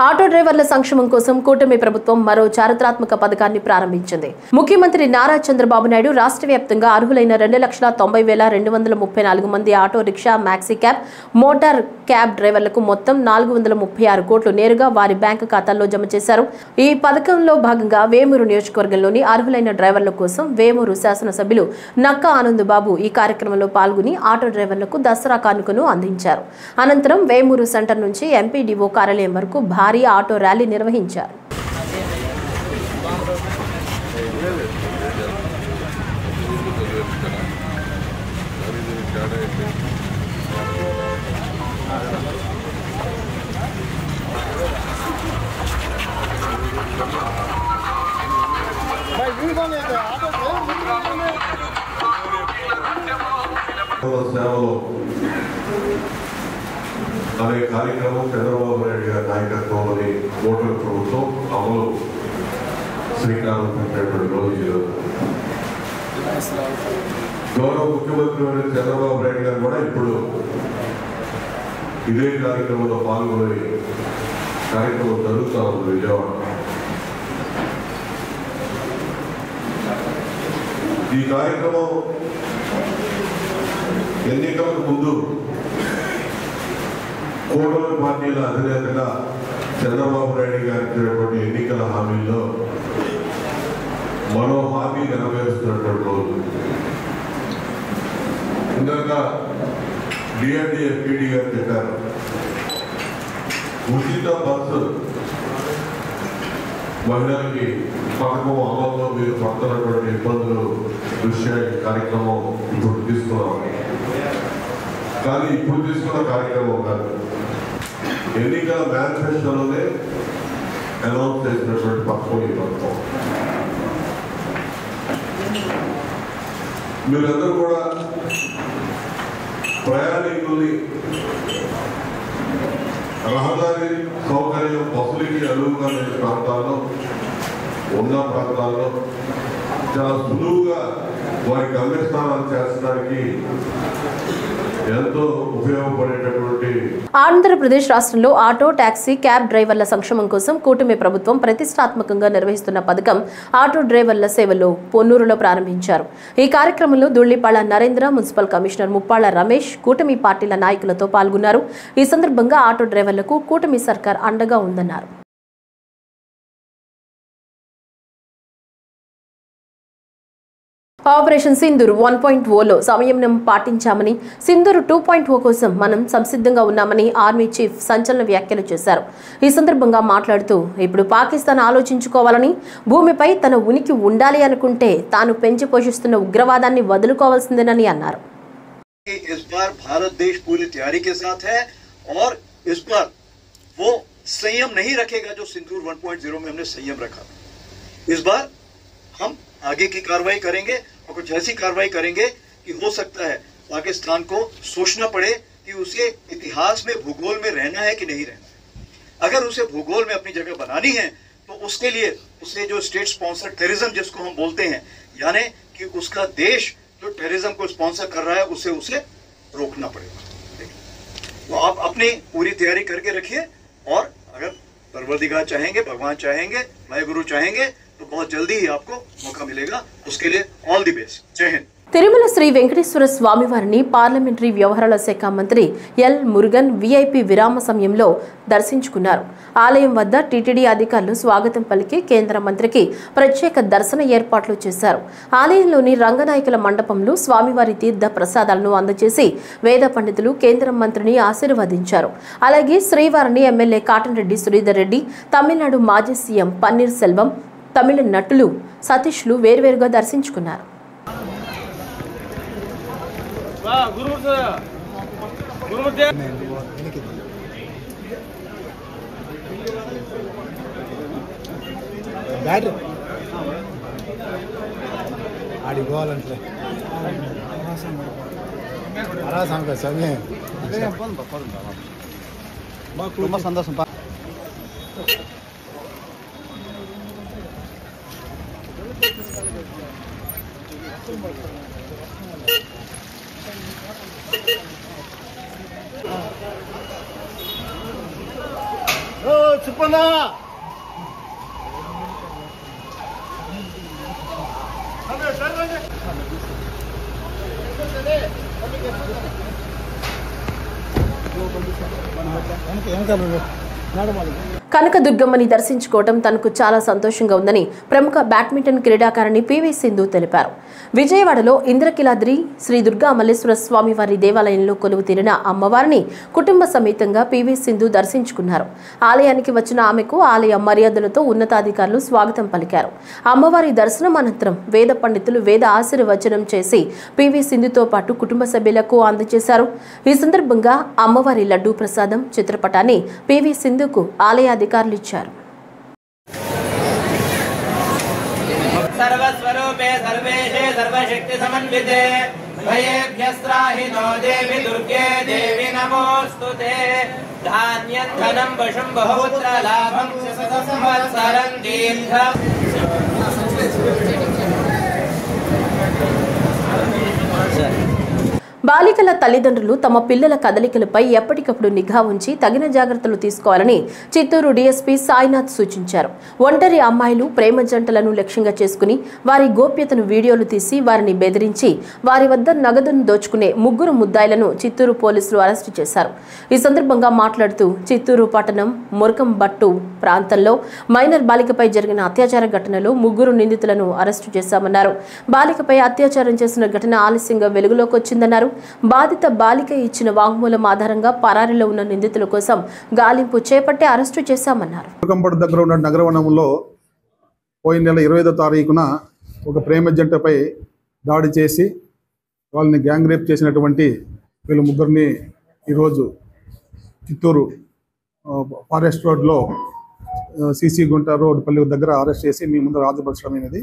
ఆటో డ్రైవర్ల సంక్షేమం కోసం కూటమి ప్రభుత్వం మరో చారిత్రాత్మక పథకాన్ని ప్రారంభించింది. ముఖ్యమంత్రి నారా చంద్రబాబు నాయుడు రాష్ట్ర వ్యాప్తంగా అర్హులైన 2,90,234 మంది auto rickshaw, maxi cab, motor cab డ్రైవర్లకు మొత్తం 436 కోట్లు నేరుగా వారి బ్యాంకు ఖాతాల్లో జమ చేశారు. ఈ పథకంలో భాగంగా వేమూరు నియోజకవర్గంలోని అర్హులైన డ్రైవర్ల కోసం వేమూరు శాసనసభ్యులు నక్కా ఆనందబాబు ఈ కార్యక్రమంలో పాల్గొని ఆటో డ్రైవర్లకు దసరా కానుకను అందించారు. అనంతరం వేమూరు సెంటర్ నుంచి ఎంపీడీఓ కార్యాలయం వరకు భారీ ఆటో ర్యాలీ నిర్వహించారు. సేవలో అనే కార్యక్రమం చంద్రబాబు నాయుడు గారి నాయకత్వంలోని కూటమి ప్రభుత్వం అమలు శ్రీకారం చుట్టినటువంటి రోజు ఈరోజు. గౌరవ ముఖ్యమంత్రి చంద్రబాబు నాయుడు గారు కూడా ఇప్పుడు ఇదే కార్యక్రమంలో పాల్గొని కార్యక్రమం జరుగుతూ ఉంది విజయవాడ. ఈ కార్యక్రమం ఎన్నికలకు ముందు కూటమి పార్టీల అధినేతగా చంద్రబాబు నాయుడు గారు ఇచ్చినటువంటి ఎన్నికల హామీల్లో మరో హామీ నెరవేరుస్తున్నటువంటి రోజు. ఇందాక డిఆర్డీ ఎఫ్పీడీ గారు చెప్పారు, ఉచిత బస్సు మహిళలకి పథకం అమల్లో మీరు పడుతున్నటువంటి ఇబ్బందులు దృష్ట్యా ఈ కార్యక్రమం ఇప్పుడు తీసుకున్నాం. కానీ ఇప్పుడు తీసుకున్న కార్యక్రమం కాదు, ఎన్నికల మేనిఫెస్టోలోనే అనౌన్స్ చేసినటువంటి పథకం ఈ పథకం. మీరందరూ కూడా ప్రయాణికుల్ని రహదారి సౌకర్యం బస్సులకి అనువుగా లేని ప్రాంతాల్లో ఉన్న ప్రాంతాల్లో చాలా సులువుగా వారి గమ్యస్థానాలు చేర్చడానికి ఎంతో ఉపయోగపడేటటువంటి. ఆంధ్రప్రదేశ్ రాష్ట్రంలో ఆటో, టాక్సీ, క్యాబ్ డ్రైవర్ల సంక్షేమం కోసం కూటమి ప్రభుత్వం ప్రతిష్టాత్మకంగా నిర్వహిస్తున్న పథకం ఆటో డ్రైవర్ల సేవలు పొన్నూరులో ప్రారంభించారు. ఈ కార్యక్రమంలో దుళ్లిపాళ్ల నరేంద్ర, మున్సిపల్ కమిషనర్ ముప్పాళ్ల రమేష్, కూటమి పార్టీల నాయకులతో పాల్గొన్నారు. ఈ సందర్భంగా ఆటో డ్రైవర్లకు కూటమి సర్కార్ అండగా ఉందన్నారు. ఆపరేషన్ సింధూర్ 1.0లో సంయమనం పాటించామని, సింధూర్ 2.0 కోసం మనం సంసిద్ధంగా ఉన్నామని ఆర్మీ చీఫ్ సంచలన వ్యాఖ్యలు చేశారు. ఈ సందర్భంగా మాట్లాడుతూ, ఇప్పుడు పాకిస్తాన్ ఆలోచించుకోవాలని, భూమిపై తన ఉనికి ఉండాలి అనుకుంటే తాను పెంచి పోషిస్తున్న ఉగ్రవాదాన్ని వదులుకోవాల్సిందేనని అన్నారు. इस बार भारत देश पूरी तैयारी के साथ है और इस बार वो संयम नहीं रखेगा जो सिंदूर 1.0 में हमने संयम रखा. इस बार हम आगे की कार्रवाई करेंगे और कुछ ऐसी कार्रवाई करेंगे कि हो सकता है पाकिस्तान को सोचना पड़े कि उसे इतिहास में, भूगोल में रहना है कि नहीं रहना है. अगर उसे भूगोल में अपनी जगह बनानी है तो उसके लिए उसे जो स्टेट स्पॉन्सर टेररिज्म जिसको हम बोलते हैं, यानी कि उसका देश जो टेररिज्म को स्पॉन्सर कर रहा है उसे रोकना पड़ेगा. तो आप अपनी पूरी तैयारी करके रखिए और अगर परवरदिगार चाहेंगे, भगवान चाहेंगे, वाहेगुरु चाहेंगे तो बहुत जल्दी ही आपको मौका मिलेगा. उसके लिए ऑल द बेस्ट. जय हिंद. తిరుమల శ్రీ వెంకటేశ్వర స్వామివారిని పార్లమెంటరీ వ్యవహారాల శాఖ మంత్రి ఎల్ మురుగన్ వీఐపీ విరామ సమయంలో దర్శించుకున్నారు. ఆలయం వద్ద టీటీడీ అధికారులు స్వాగతం పలికి కేంద్ర మంత్రికి ప్రత్యేక దర్శన ఏర్పాట్లు చేశారు. ఆలయంలోని రంగనాయకుల మండపంలో స్వామివారి తీర్థ ప్రసాదాలను అందజేసి వేద పండితులు కేంద్ర మంత్రిని ఆశీర్వదించారు. అలాగే శ్రీవారిని ఎమ్మెల్యే కాటన్ రెడ్డి శ్రీధర్ రెడ్డి, తమిళనాడు మాజీ సీఎం పన్నీర్ సెల్వం, తమిళ నటులు సతీష్లు వేర్వేరుగా దర్శించుకున్నారు. ఆడిపోవాలంటే అరాసం సమయం మా కుటుంబ సంతోషం. చెప్పనా కనకదుర్గమ్మని దర్శించుకోవడం తనకు చాలా సంతోషంగా ఉందని ప్రముఖ బ్యాడ్మింటన్ క్రీడాకారిణి పివి సింధు తెలిపారు. విజయవాడలో ఇంద్రకిలాద్రి శ్రీ దుర్గా మల్లేశ్వర స్వామి వారి దేవాలయంలో కొలువు తీరిన అమ్మవారిని కుటుంబ సమేతంగా పివి సింధు దర్శించుకున్నారు. ఆలయానికి వచ్చిన ఆమెకు ఆలయ మర్యాదలతో ఉన్నతాధికారులు స్వాగతం పలికారు. అమ్మవారి దర్శనం అనంతరం వేద పండితులు వేద ఆశీర్వచనం చేసి పివి సింధుతో పాటు కుటుంబ సభ్యులకు అందజేశారు. ఈ సందర్భంగా అమ్మవారి లడ్డూ ప్రసాదం చిత్రపటాన్ని పివి సింధుకు ఆలయ అధికారులు ఇచ్చారు. सर्वस्वरूपे सर्वेशे सर्वशक्ति समन्विते भयेभ्यस्त्राहिनो देवी दुर्गे देवी नमोस्तुते धान्यं धनं वशं बहुपुत्र लाभं संवत्सरं दीर्घम्. బాలికల తల్లిదండ్రులు తమ పిల్లల కదలికలపై ఎప్పటికప్పుడు నిఘా ఉంచి తగిన జాగ్రత్తలు తీసుకోవాలని చిత్తూరు డీఎస్పీ సాయినాథ్ సూచించారు. ఒంటరి అమ్మాయిలు ప్రేమ జంటలను లక్ష్యంగా చేసుకుని వారి గోప్యతను వీడియోలు తీసి వారిని బెదిరించి వారి వద్ద నగదును దోచుకునే 3 ముద్దాయిలను చిత్తూరు పోలీసులు అరెస్టు చేశారు. ఈ సందర్భంగా మాట్లాడుతూ చిత్తూరు పట్టణం మురకంబట్టు ప్రాంతంలో మైనర్ బాలికపై జరిగిన అత్యాచార ఘటనలో 3 నిందితులను అరెస్టు చేశామన్నారు. బాలికపై అత్యాచారం చేసిన ఘటన ఆలస్యంగా వెలుగులోకి వచ్చిందన్నారు. బాధిత బాలిక ఇచ్చిన వాంగ్మూలం ఆధారంగా పరారీలో ఉన్న నిందితుల కోసం గాలింపు చేపట్టి అరెస్టు చేశామన్నారు. మురకంబట్టు దగ్గర ఉన్న నగరవనంలో పోయిన నెల 25వ తారీఖున ఒక ప్రేమ జంటపై దాడి చేసి వాళ్ళని గ్యాంగ్ రేప్ చేసినటువంటి వీళ్ళ 3 ఈరోజు చిత్తూరు ఫారెస్ట్ రోడ్లో సిసి గుంట రోడ్ పల్లి దగ్గర అరెస్ట్ చేసి మీ ముందు హాజరుపరచడమైనది.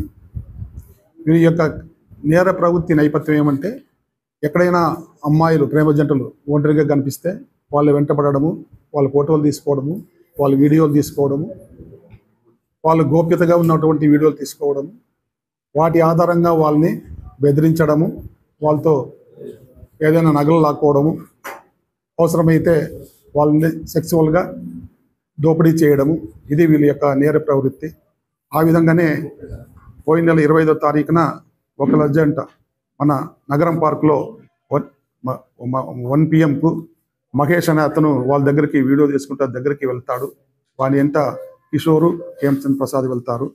వీరి యొక్క నేర ప్రవృత్తి నేపథ్యం ఏమంటే, ఎక్కడైనా అమ్మాయిలు ప్రేమ జంటలు ఒంటరిగా కనిపిస్తే వాళ్ళు వెంటపడము, వాళ్ళ ఫోటోలు తీసుకోవడము, వాళ్ళ వీడియోలు తీసుకోవడము, వాళ్ళు గోప్యతగా ఉన్నటువంటి వీడియోలు తీసుకోవడము, వాటి ఆధారంగా వాళ్ళని బెదిరించడము, వాళ్ళతో ఏదైనా నగలు లాక్కోవడము, అవసరమైతే వాళ్ళని సెక్సువల్గా దోపిడీ చేయడము, ఇది వీళ్ళ యొక్క నేర ప్రవృత్తి. ఆ విధంగానే పోయిన నెల 25వ తారీఖున ఒక లజ్జంట మన నగరం పార్కులో 1 PM మహేష్ అనే అతను వాళ్ళ దగ్గరికి వీడియో తీసుకుంటా దగ్గరికి వెళ్తాడు. వాని వెంట కిషోరు, హేమచంద్ర ప్రసాద్ వెళ్తారు.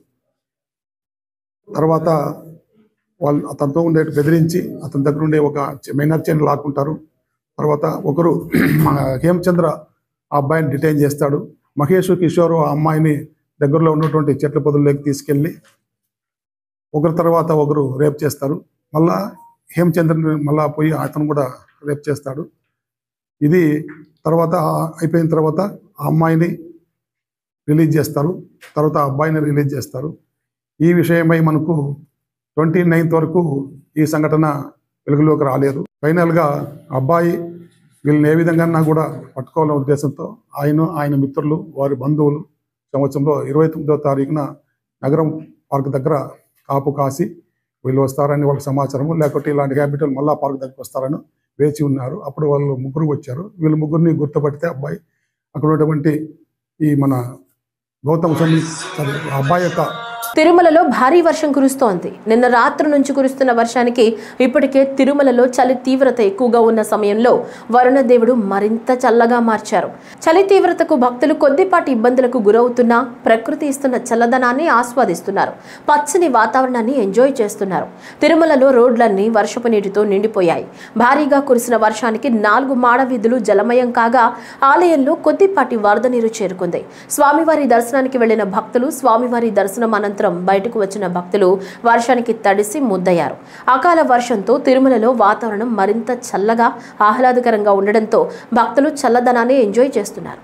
తర్వాత వాళ్ళు అతనితో ఉండే బెదిరించి అతని దగ్గర ఉండే ఒక మైనర్ చైన్ లాక్కుంటారు. తర్వాత ఒకరు హేమచంద్ర ఆ అబ్బాయిని డిటైన్ చేస్తాడు. మహేష్, కిషోరు ఆ అమ్మాయిని దగ్గరలో ఉన్నటువంటి చెట్ల పొదల్లోకి తీసుకెళ్ళి ఒకరి తర్వాత ఒకరు రేప్ చేస్తారు. మళ్ళా హేమచంద్రని మళ్ళా పోయి అతను కూడా రేప్ చేస్తాడు. ఇది తర్వాత అయిపోయిన తర్వాత ఆ అమ్మాయిని రిలీజ్ చేస్తారు. తర్వాత ఆ అబ్బాయిని రిలీజ్ చేస్తారు. ఈ విషయమై మనకు 29th వరకు ఈ సంఘటన వెలుగులోకి రాలేదు. ఫైనల్గా అబ్బాయి వీళ్ళని ఏ విధంగా కూడా పట్టుకోవాలనే ఉద్దేశంతో ఆయన మిత్రులు, వారి బంధువులు సంవత్సరంలో 29వ తారీఖున నగరం పార్క్ దగ్గర కాపు కాసి వీళ్ళు వస్తారని వాళ్ళకి సమాచారము, లేకపోతే ఇలాంటి క్యాపిటల్ మళ్ళా పార్క్ దగ్గరికి వస్తారని వేచి ఉన్నారు. అప్పుడు వాళ్ళు 3 వచ్చారు. వీళ్ళు 3 గుర్తుపడితే అబ్బాయి అక్కడ ఉన్నటువంటి ఈ మన గౌతమ్ అబ్బాయి యొక్క తిరుమలలో భారీ వర్షం కురుస్తోంది. నిన్న రాత్రి నుంచి కురుస్తున్న వర్షానికి ఇప్పటికే తిరుమలలో చలి తీవ్రత ఎక్కువగా ఉన్న సమయంలో వరుణదేవుడు మరింత చల్లగా మార్చారు. చలి తీవ్రతకు భక్తులు కొద్దిపాటి ఇబ్బందులకు గురవుతున్నా ప్రకృతి ఇస్తున్న చల్లదనాన్ని ఆస్వాదిస్తున్నారు. పచ్చని వాతావరణాన్ని ఎంజాయ్ చేస్తున్నారు. తిరుమలలో రోడ్లన్నీ వర్షపు నీటితో నిండిపోయాయి. భారీగా కురిసిన వర్షానికి 4 మాడ వీధులు జలమయం కాగా ఆలయంలో కొద్దిపాటి వరద నీరు చేరుకుంది. స్వామివారి దర్శనానికి వెళ్లిన భక్తులు, స్వామివారి దర్శనం అనంతరం బయటకు వచ్చిన భక్తులు వర్షానికి తడిసి ముద్దయ్యారు. అకాల వర్షంతో తిరుమలలో వాతావరణం మరింత చల్లగా ఆహ్లాదకరంగా ఉండడంతో భక్తులు చల్లదనాన్ని ఎంజాయ్ చేస్తున్నారు.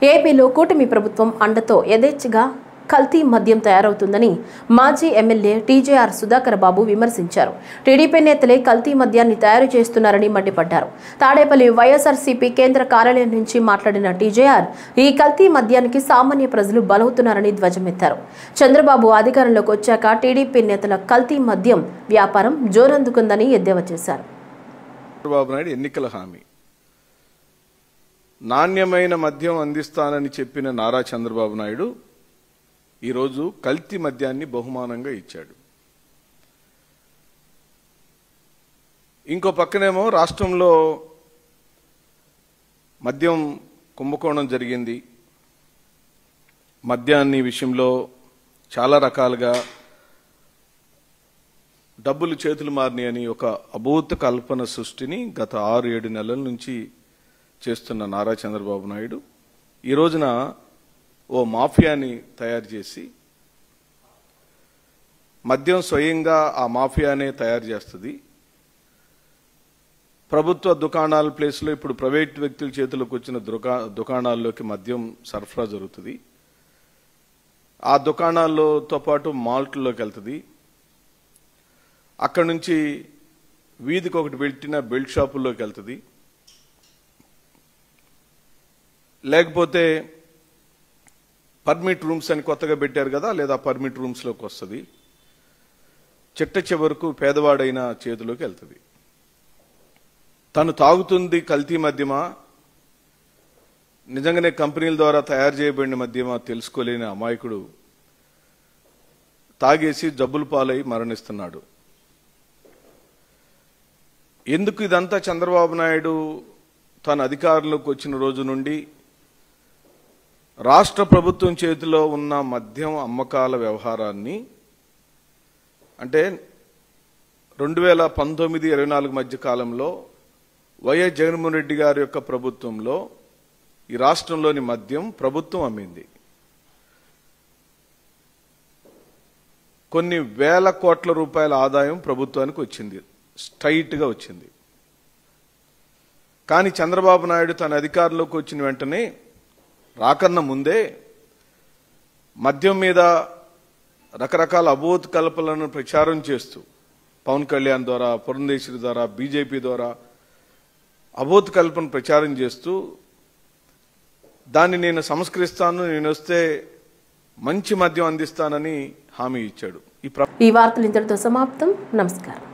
ఏపీలో కూటమి ప్రభుత్వం అండతో యథేచ్ఛగా కల్తీ మద్యం తయారవుతుందని మాజీ ఎమ్మెల్యే టీజేఆర్ సుధాకర్ బాబు విమర్శించారు. టీడీపీ నేతలే కల్తీ మద్యాన్ని తయారు చేస్తున్నారని మండిపడ్డారు. తాడేపల్లి వైఎస్ఆర్సీపీ కేంద్ర కార్యాలయం నుంచి మాట్లాడిన టీజేఆర్ ఈ కల్తీ మద్యానికి సామాన్య ప్రజలు బలవుతున్నారని ధ్వజమెత్తారు. చంద్రబాబు అధికారంలోకి వచ్చాక టీడీపీ నేతల కల్తీ మద్యం వ్యాపారం జోరందుకుందని ఎద్దేవా చేశారు. చంద్రబాబు నాయుడు ఎన్నికల హామీ నాణ్యమైన మద్యం అందిస్తానని చెప్పిన నారా చంద్రబాబు నాయుడు ఈరోజు కల్తీ మద్యాన్ని బహుమానంగా ఇచ్చాడు. ఇంకో పక్కనేమో రాష్ట్రంలో మద్యం కుంభకోణం జరిగింది. మద్యాన్ని విషయంలో చాలా రకాలుగా డబ్బులు చేతులు మారినాయని ఒక అభూత కల్పన సృష్టిని గత 6-7 నెలల నుంచి చేస్తున్న నారా చంద్రబాబు నాయుడు ఈ రోజున ఓ మాఫియాని తయారు చేసి, మద్యం స్వయంగా ఆ మాఫియానే తయారు చేస్తుంది. ప్రభుత్వ దుకాణాల ప్లేస్లో ఇప్పుడు ప్రైవేట్ వ్యక్తుల చేతులకు వచ్చిన దుకాణాల్లోకి మద్యం సరఫరా జరుగుతుంది. ఆ దుకాణాల్లోతో పాటు మాల్ట్లోకి వెళ్తుంది. అక్కడి నుంచి వీధికి ఒకటి పెట్టిన బెల్ట్ షాపుల్లోకి వెళ్తుంది. లేకపోతే పర్మిట్ రూమ్స్ అని కొత్తగా పెట్టారు కదా, లేదా పర్మిట్ రూమ్స్లోకి వస్తుంది. చిట్ట చివరకు పేదవాడైన చేతిలోకి వెళ్తుంది. తను తాగుతుంది కల్తీ మద్యమా, నిజంగానే కంపెనీల ద్వారా తయారు చేయబడిన మద్యమా తెలుసుకోలేని అమాయకుడు తాగేసి జబ్బుల పాలై మరణిస్తున్నాడు. ఎందుకు ఇదంతా? చంద్రబాబు నాయుడు తన అధికారంలోకి వచ్చిన రోజు నుండి రాష్ట్ర ప్రభుత్వం చేతిలో ఉన్న మద్యం అమ్మకాల వ్యవహారాన్ని, అంటే 2019-24 మధ్య కాలంలో వైఎస్ జగన్మోహన్ రెడ్డి గారి యొక్క ప్రభుత్వంలో ఈ రాష్ట్రంలోని మద్యం ప్రభుత్వం అమ్మింది. కొన్ని వేల కోట్ల రూపాయల ఆదాయం ప్రభుత్వానికి వచ్చింది, స్ట్రైట్గా వచ్చింది. కానీ చంద్రబాబు నాయుడు తన అధికారంలోకి వచ్చిన వెంటనే, రాకన్నా ముందే, మద్యం మీద రకరకాల అబోధ కల్పనలను ప్రచారం చేస్తూ పవన్ కళ్యాణ్ ద్వారా, పురంధేశ్వరి ద్వారా, బీజేపీ ద్వారా అబోధ కల్పన ప్రచారం చేస్తూ దాన్ని నేను సంస్కరిస్తాను, నేను వస్తే మంచి మద్యం అందిస్తానని హామీ ఇచ్చాడు. ఈ వార్తలు ఇంతటితో సమాప్తం. నమస్కారం.